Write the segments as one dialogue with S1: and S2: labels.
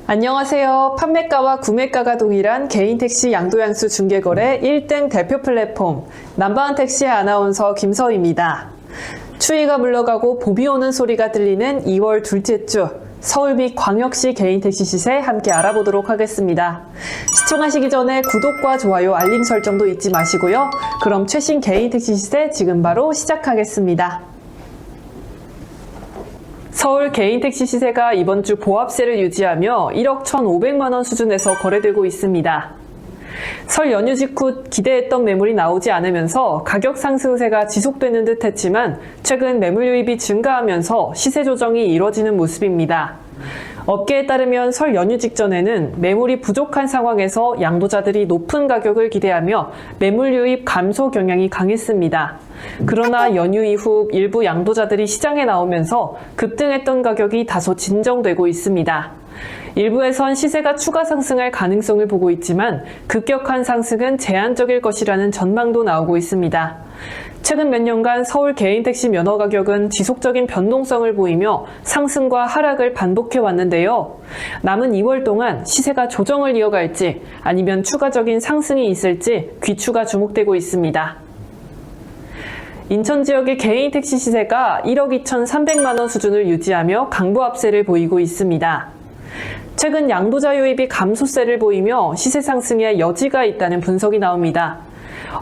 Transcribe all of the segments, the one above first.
S1: 안녕하세요. 판매가와 구매가가 동일한 개인택시 양도양수 중개거래 1등 대표 플랫폼 남바운택시의 아나운서 김서희입니다. 추위가 물러가고 봄이 오는 소리가 들리는 2월 둘째 주 서울 및 광역시 개인택시 시세 함께 알아보도록 하겠습니다. 시청하시기 전에 구독과 좋아요, 알림 설정도 잊지 마시고요. 그럼 최신 개인택시 시세 지금 바로 시작하겠습니다. 서울 개인택시 시세가 이번 주 보합세를 유지하며 1억 1,500만원 수준에서 거래되고 있습니다. 설 연휴 직후 기대했던 매물이 나오지 않으면서 가격 상승세가 지속되는 듯 했지만 최근 매물 유입이 증가하면서 시세 조정이 이뤄지는 모습입니다. 업계에 따르면 설 연휴 직전에는 매물이 부족한 상황에서 양도자들이 높은 가격을 기대하며 매물 유입 감소 경향이 강했습니다. 그러나 연휴 이후 일부 양도자들이 시장에 나오면서 급등했던 가격이 다소 진정되고 있습니다. 일부에선 시세가 추가 상승할 가능성을 보고 있지만 급격한 상승은 제한적일 것이라는 전망도 나오고 있습니다. 최근 몇 년간 서울 개인택시 면허 가격은 지속적인 변동성을 보이며 상승과 하락을 반복해 왔는데요. 남은 2월 동안 시세가 조정을 이어갈지 아니면 추가적인 상승이 있을지 귀추가 주목되고 있습니다. 인천 지역의 개인택시 시세가 1억 2,300만원 수준을 유지하며 강보합세를 보이고 있습니다. 최근 양도자 유입이 감소세를 보이며 시세 상승에 여지가 있다는 분석이 나옵니다.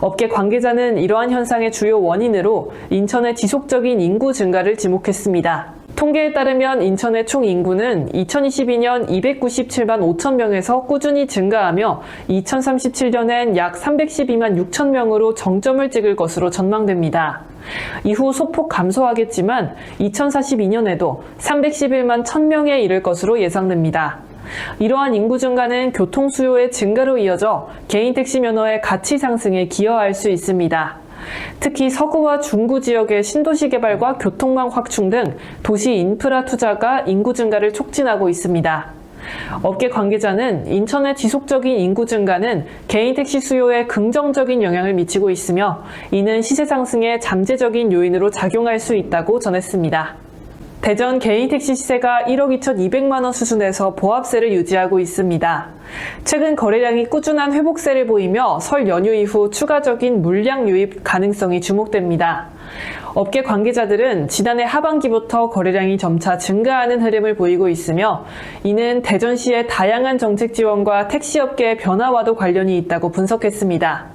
S1: 업계 관계자는 이러한 현상의 주요 원인으로 인천의 지속적인 인구 증가를 지목했습니다. 통계에 따르면 인천의 총 인구는 2022년 297만 5천 명에서 꾸준히 증가하며 2037년엔 약 312만 6천 명으로 정점을 찍을 것으로 전망됩니다. 이후 소폭 감소하겠지만 2042년에도 311만 1,000명에 이를 것으로 예상됩니다. 이러한 인구 증가는 교통 수요의 증가로 이어져 개인택시 면허의 가치 상승에 기여할 수 있습니다. 특히 서구와 중구 지역의 신도시 개발과 교통망 확충 등 도시 인프라 투자가 인구 증가를 촉진하고 있습니다. 업계 관계자는 인천의 지속적인 인구 증가는 개인택시 수요에 긍정적인 영향을 미치고 있으며 이는 시세 상승의 잠재적인 요인으로 작용할 수 있다고 전했습니다. 대전 개인택시 시세가 1억 2,200만원 수준에서 보합세를 유지하고 있습니다. 최근 거래량이 꾸준한 회복세를 보이며 설 연휴 이후 추가적인 물량 유입 가능성이 주목됩니다. 업계 관계자들은 지난해 하반기부터 거래량이 점차 증가하는 흐름을 보이고 있으며 이는 대전시의 다양한 정책 지원과 택시업계의 변화와도 관련이 있다고 분석했습니다.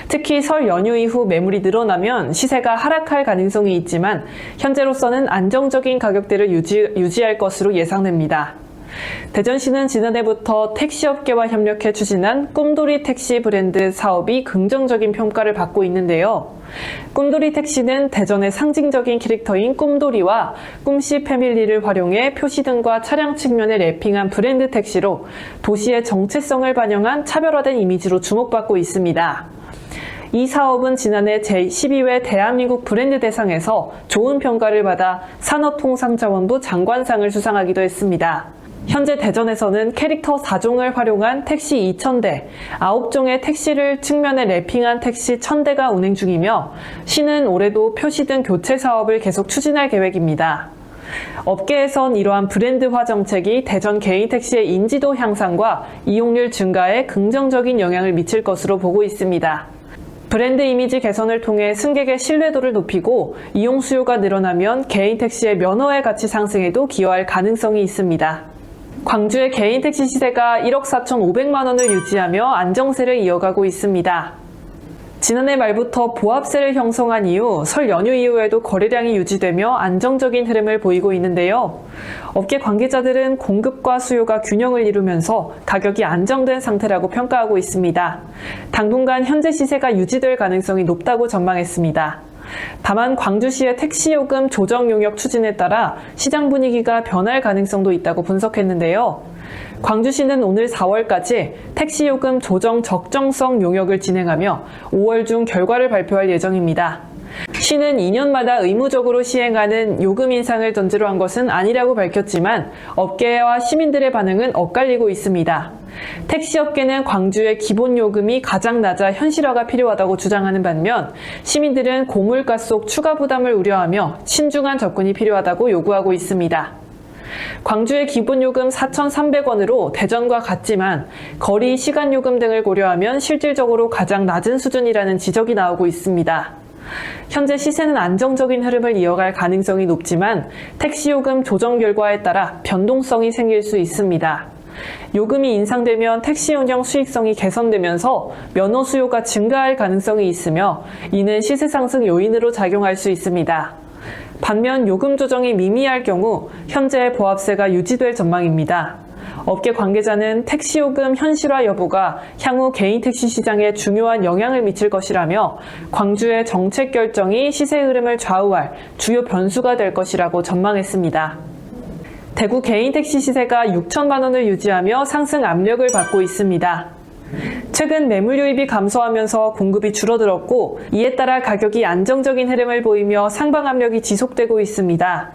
S1: 특히 설 연휴 이후 매물이 늘어나면 시세가 하락할 가능성이 있지만 현재로서는 안정적인 가격대를 유지할 것으로 예상됩니다. 대전시는 지난해부터 택시업계와 협력해 추진한 꿈돌이 택시 브랜드 사업이 긍정적인 평가를 받고 있는데요. 꿈돌이 택시는 대전의 상징적인 캐릭터인 꿈돌이와 꿈씨 패밀리를 활용해 표시 등과 차량 측면에 랩핑한 브랜드 택시로 도시의 정체성을 반영한 차별화된 이미지로 주목받고 있습니다. 이 사업은 지난해 제12회 대한민국 브랜드 대상에서 좋은 평가를 받아 산업통상자원부 장관상을 수상하기도 했습니다. 현재 대전에서는 캐릭터 4종을 활용한 택시 2,000대, 9종의 택시를 측면에 랩핑한 택시 1,000대가 운행 중이며 시는 올해도 표시 등 교체 사업을 계속 추진할 계획입니다. 업계에선 이러한 브랜드화 정책이 대전 개인택시의 인지도 향상과 이용률 증가에 긍정적인 영향을 미칠 것으로 보고 있습니다. 브랜드 이미지 개선을 통해 승객의 신뢰도를 높이고 이용 수요가 늘어나면 개인택시의 면허의 가치 상승에도 기여할 가능성이 있습니다. 광주의 개인택시 시세가 1억 4,500만원을 유지하며 안정세를 이어가고 있습니다. 지난해 말부터 보합세를 형성한 이후 설 연휴 이후에도 거래량이 유지되며 안정적인 흐름을 보이고 있는데요. 업계 관계자들은 공급과 수요가 균형을 이루면서 가격이 안정된 상태라고 평가하고 있습니다. 당분간 현재 시세가 유지될 가능성이 높다고 전망했습니다. 다만 광주시의 택시요금 조정 용역 추진에 따라 시장 분위기가 변할 가능성도 있다고 분석했는데요. 광주시는 오늘 4월까지 택시요금 조정 적정성 용역을 진행하며 5월 중 결과를 발표할 예정입니다. 시는 2년마다 의무적으로 시행하는 요금 인상을 전제로 한 것은 아니라고 밝혔지만 업계와 시민들의 반응은 엇갈리고 있습니다. 택시업계는 광주의 기본 요금이 가장 낮아 현실화가 필요하다고 주장하는 반면 시민들은 고물가 속 추가 부담을 우려하며 신중한 접근이 필요하다고 요구하고 있습니다. 광주의 기본요금 4,300원으로 대전과 같지만 거리, 시간 요금 등을 고려하면 실질적으로 가장 낮은 수준이라는 지적이 나오고 있습니다. 현재 시세는 안정적인 흐름을 이어갈 가능성이 높지만 택시요금 조정 결과에 따라 변동성이 생길 수 있습니다. 요금이 인상되면 택시 운영 수익성이 개선되면서 면허 수요가 증가할 가능성이 있으며 이는 시세 상승 요인으로 작용할 수 있습니다. 반면 요금 조정이 미미할 경우 현재의 보합세가 유지될 전망입니다. 업계 관계자는 택시요금 현실화 여부가 향후 개인 택시 시장에 중요한 영향을 미칠 것이라며 광주의 정책 결정이 시세 흐름을 좌우할 주요 변수가 될 것이라고 전망했습니다. 대구 개인 택시 시세가 6천만 원을 유지하며 상승 압력을 받고 있습니다. 최근 매물 유입이 감소하면서 공급이 줄어들었고 이에 따라 가격이 안정적인 흐름을 보이며 상방 압력이 지속되고 있습니다.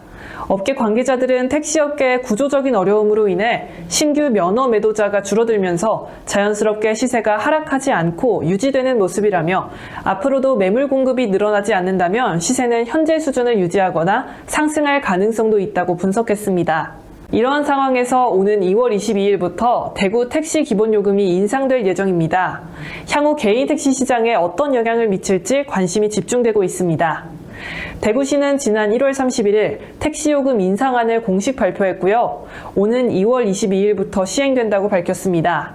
S1: 업계 관계자들은 택시업계의 구조적인 어려움으로 인해 신규 면허 매도자가 줄어들면서 자연스럽게 시세가 하락하지 않고 유지되는 모습이라며 앞으로도 매물 공급이 늘어나지 않는다면 시세는 현재 수준을 유지하거나 상승할 가능성도 있다고 분석했습니다. 이러한 상황에서 오는 2월 22일부터 대구 택시 기본요금이 인상될 예정입니다. 향후 개인 택시 시장에 어떤 영향을 미칠지 관심이 집중되고 있습니다. 대구시는 지난 1월 31일 택시요금 인상안을 공식 발표했고요. 오는 2월 22일부터 시행된다고 밝혔습니다.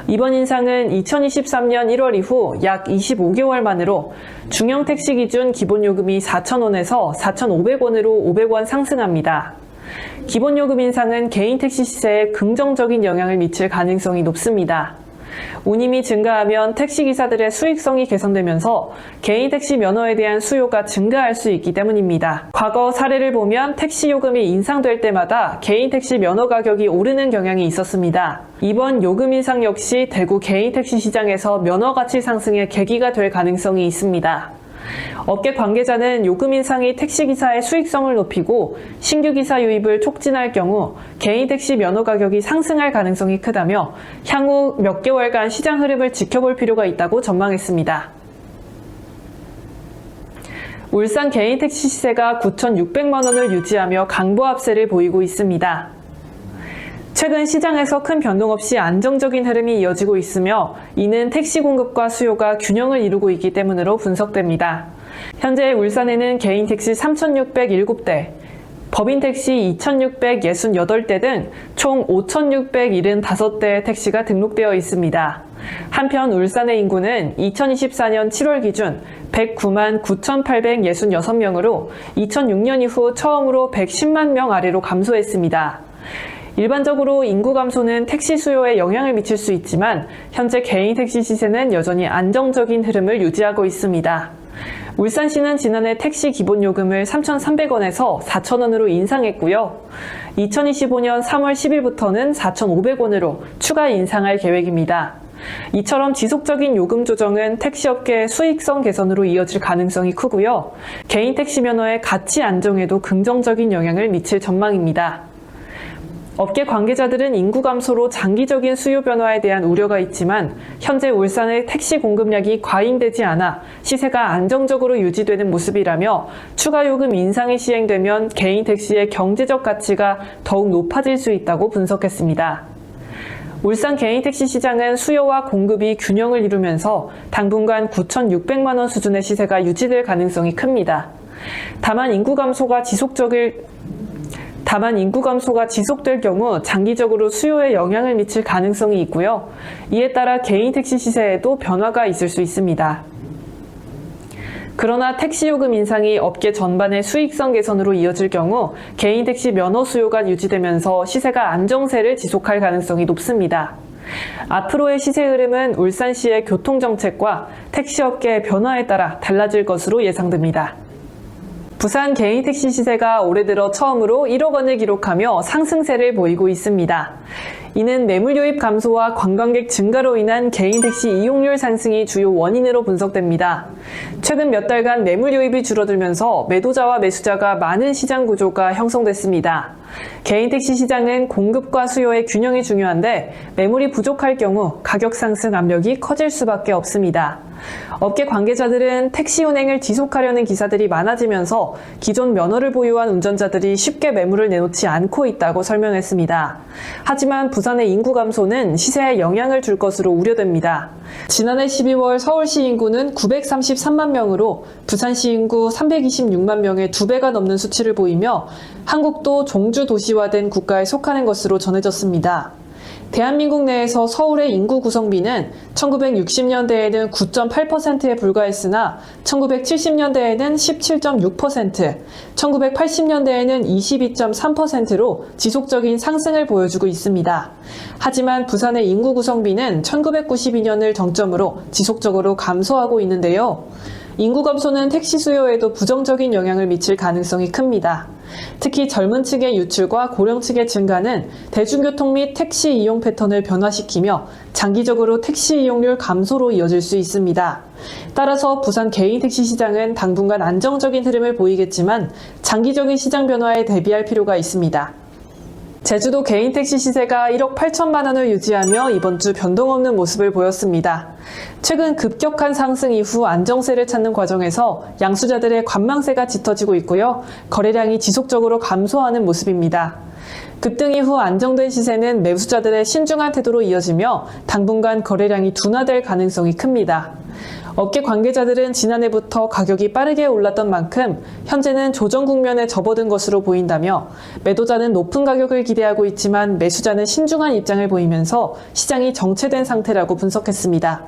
S1: 이번 인상은 2023년 1월 이후 약 25개월 만으로 중형 택시 기준 기본요금이 4,000원에서 4,500원으로 500원 상승합니다. 기본요금 인상은 개인 택시 시세에 긍정적인 영향을 미칠 가능성이 높습니다. 운임이 증가하면 택시기사들의 수익성이 개선되면서 개인 택시 면허에 대한 수요가 증가할 수 있기 때문입니다. 과거 사례를 보면 택시 요금이 인상될 때마다 개인 택시 면허 가격이 오르는 경향이 있었습니다. 이번 요금 인상 역시 대구 개인 택시 시장에서 면허 가치 상승의 계기가 될 가능성이 있습니다. 업계 관계자는 요금 인상이 택시기사의 수익성을 높이고 신규 기사 유입을 촉진할 경우 개인 택시 면허 가격이 상승할 가능성이 크다며 향후 몇 개월간 시장 흐름을 지켜볼 필요가 있다고 전망했습니다. 울산 개인 택시 시세가 9,600만 원을 유지하며 강보합세를 보이고 있습니다. 최근 시장에서 큰 변동 없이 안정적인 흐름이 이어지고 있으며 이는 택시 공급과 수요가 균형을 이루고 있기 때문으로 분석됩니다. 현재 울산에는 개인 택시 3,607대, 법인 택시 2,668대 등 총 5,675대의 택시가 등록되어 있습니다. 한편 울산의 인구는 2024년 7월 기준 109만 9,866명으로 2006년 이후 처음으로 110만 명 아래로 감소했습니다. 일반적으로 인구 감소는 택시 수요에 영향을 미칠 수 있지만 현재 개인 택시 시세는 여전히 안정적인 흐름을 유지하고 있습니다. 울산시는 지난해 택시 기본요금을 3,300원에서 4,000원으로 인상했고요. 2025년 3월 10일부터는 4,500원으로 추가 인상할 계획입니다. 이처럼 지속적인 요금 조정은 택시업계의 수익성 개선으로 이어질 가능성이 크고요. 개인 택시 면허의 가치 안정에도 긍정적인 영향을 미칠 전망입니다. 업계 관계자들은 인구 감소로 장기적인 수요 변화에 대한 우려가 있지만 현재 울산의 택시 공급량이 과잉되지 않아 시세가 안정적으로 유지되는 모습이라며 추가 요금 인상이 시행되면 개인 택시의 경제적 가치가 더욱 높아질 수 있다고 분석했습니다. 울산 개인 택시 시장은 수요와 공급이 균형을 이루면서 당분간 9,600만 원 수준의 시세가 유지될 가능성이 큽니다. 다만 인구 감소가 지속될 경우 장기적으로 수요에 영향을 미칠 가능성이 있고요. 이에 따라 개인 택시 시세에도 변화가 있을 수 있습니다. 그러나 택시 요금 인상이 업계 전반의 수익성 개선으로 이어질 경우 개인 택시 면허 수요가 유지되면서 시세가 안정세를 지속할 가능성이 높습니다. 앞으로의 시세 흐름은 울산시의 교통정책과 택시업계의 변화에 따라 달라질 것으로 예상됩니다. 부산 개인 택시 시세가 올해 들어 처음으로 1억 원을 기록하며 상승세를 보이고 있습니다. 이는 매물 유입 감소와 관광객 증가로 인한 개인 택시 이용률 상승이 주요 원인으로 분석됩니다. 최근 몇 달간 매물 유입이 줄어들면서 매도자와 매수자가 많은 시장 구조가 형성됐습니다. 개인 택시 시장은 공급과 수요의 균형이 중요한데 매물이 부족할 경우 가격 상승 압력이 커질 수밖에 없습니다. 업계 관계자들은 택시 운행을 지속하려는 기사들이 많아지면서 기존 면허를 보유한 운전자들이 쉽게 매물을 내놓지 않고 있다고 설명했습니다. 하지만 부산의 인구 감소는 시세에 영향을 줄 것으로 우려됩니다. 지난해 12월 서울시 인구는 933만 명으로 부산시 인구 326만 명의 2배가 넘는 수치를 보이며 한국도 종주 도시화된 국가에 속하는 것으로 전해졌습니다. 대한민국 내에서 서울의 인구 구성비는 1960년대에는 9.8%에 불과했으나 1970년대에는 17.6%, 1980년대에는 22.3%로 지속적인 상승을 보여주고 있습니다. 하지만 부산의 인구 구성비는 1992년을 정점으로 지속적으로 감소하고 있는데요. 인구 감소는 택시 수요에도 부정적인 영향을 미칠 가능성이 큽니다. 특히 젊은 층의 유출과 고령 층의 증가는 대중교통 및 택시 이용 패턴을 변화시키며 장기적으로 택시 이용률 감소로 이어질 수 있습니다. 따라서 부산 개인 택시 시장은 당분간 안정적인 흐름을 보이겠지만 장기적인 시장 변화에 대비할 필요가 있습니다. 제주도 개인 택시 시세가 1억 8천만 원을 유지하며 이번 주 변동 없는 모습을 보였습니다. 최근 급격한 상승 이후 안정세를 찾는 과정에서 양수자들의 관망세가 짙어지고 있고요. 거래량이 지속적으로 감소하는 모습입니다. 급등 이후 안정된 시세는 매수자들의 신중한 태도로 이어지며 당분간 거래량이 둔화될 가능성이 큽니다. 업계 관계자들은 지난해부터 가격이 빠르게 올랐던 만큼 현재는 조정 국면에 접어든 것으로 보인다며 매도자는 높은 가격을 기대하고 있지만 매수자는 신중한 입장을 보이면서 시장이 정체된 상태라고 분석했습니다.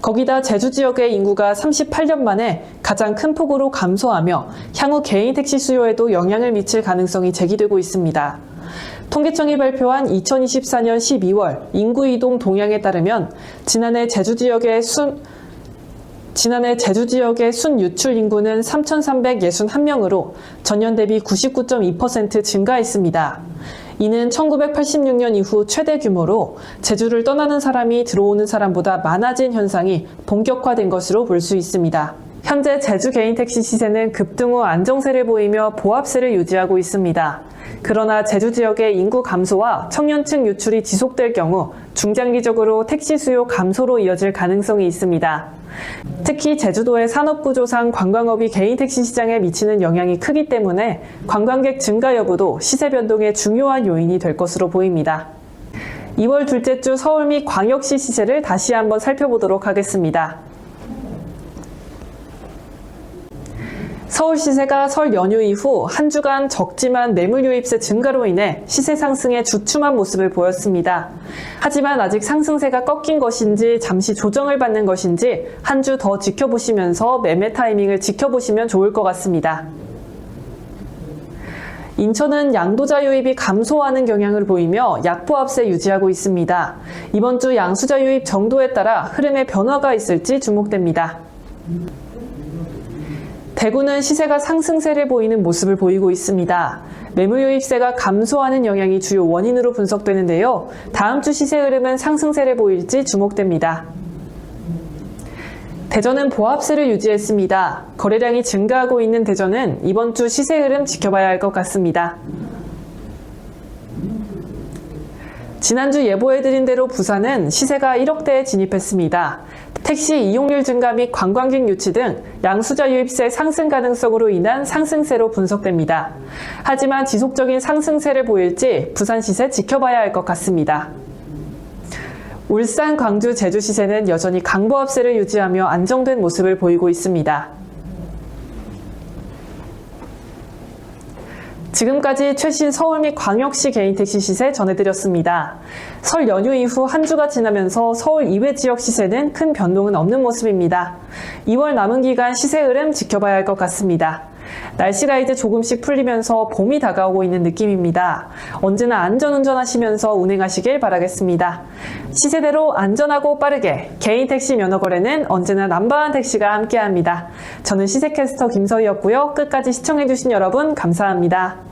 S1: 거기다 제주 지역의 인구가 38년 만에 가장 큰 폭으로 감소하며 향후 개인 택시 수요에도 영향을 미칠 가능성이 제기되고 있습니다. 통계청이 발표한 2024년 12월 인구 이동 동향에 따르면 지난해 제주 지역의 순 유출 인구는 3,361명으로 전년 대비 99.2% 증가했습니다. 이는 1986년 이후 최대 규모로 제주를 떠나는 사람이 들어오는 사람보다 많아진 현상이 본격화된 것으로 볼 수 있습니다. 현재 제주 개인 택시 시세는 급등 후 안정세를 보이며 보합세를 유지하고 있습니다. 그러나 제주 지역의 인구 감소와 청년층 유출이 지속될 경우 중장기적으로 택시 수요 감소로 이어질 가능성이 있습니다. 특히 제주도의 산업구조상 관광업이 개인 택시 시장에 미치는 영향이 크기 때문에 관광객 증가 여부도 시세 변동의 중요한 요인이 될 것으로 보입니다. 2월 둘째 주 서울 및 광역시 시세를 다시 한번 살펴보도록 하겠습니다. 서울 시세가 설 연휴 이후 한 주간 적지만 매물 유입세 증가로 인해 시세 상승에 주춤한 모습을 보였습니다. 하지만 아직 상승세가 꺾인 것인지 잠시 조정을 받는 것인지 한 주 더 지켜보시면서 매매 타이밍을 지켜보시면 좋을 것 같습니다. 인천은 양도자 유입이 감소하는 경향을 보이며 약보합세 유지하고 있습니다. 이번 주 양수자 유입 정도에 따라 흐름의 변화가 있을지 주목됩니다. 대구는 시세가 상승세를 보이는 모습을 보이고 있습니다. 매물 유입세가 감소하는 영향이 주요 원인으로 분석되는데요. 다음 주 시세 흐름은 상승세를 보일지 주목됩니다. 대전은 보합세를 유지했습니다. 거래량이 증가하고 있는 대전은 이번 주 시세 흐름 지켜봐야 할 것 같습니다. 지난주 예보해드린 대로 부산은 시세가 1억대에 진입했습니다. 택시 이용률 증가 및 관광객 유치 등 양수자 유입세 상승 가능성으로 인한 상승세로 분석됩니다. 하지만 지속적인 상승세를 보일지 부산 시세 지켜봐야 할 것 같습니다. 울산, 광주, 제주 시세는 여전히 강보합세를 유지하며 안정된 모습을 보이고 있습니다. 지금까지 최신 서울 및 광역시 개인 택시 시세 전해드렸습니다. 설 연휴 이후 한 주가 지나면서 서울 이외 지역 시세는 큰 변동은 없는 모습입니다. 2월 남은 기간 시세 흐름 지켜봐야 할 것 같습니다. 날씨가 이제 조금씩 풀리면서 봄이 다가오고 있는 느낌입니다. 언제나 안전운전 하시면서 운행하시길 바라겠습니다. 시세대로 안전하고 빠르게 개인 택시 면허 거래는 언제나 남바한 택시가 함께합니다. 저는 시세캐스터 김서희였고요. 끝까지 시청해주신 여러분 감사합니다.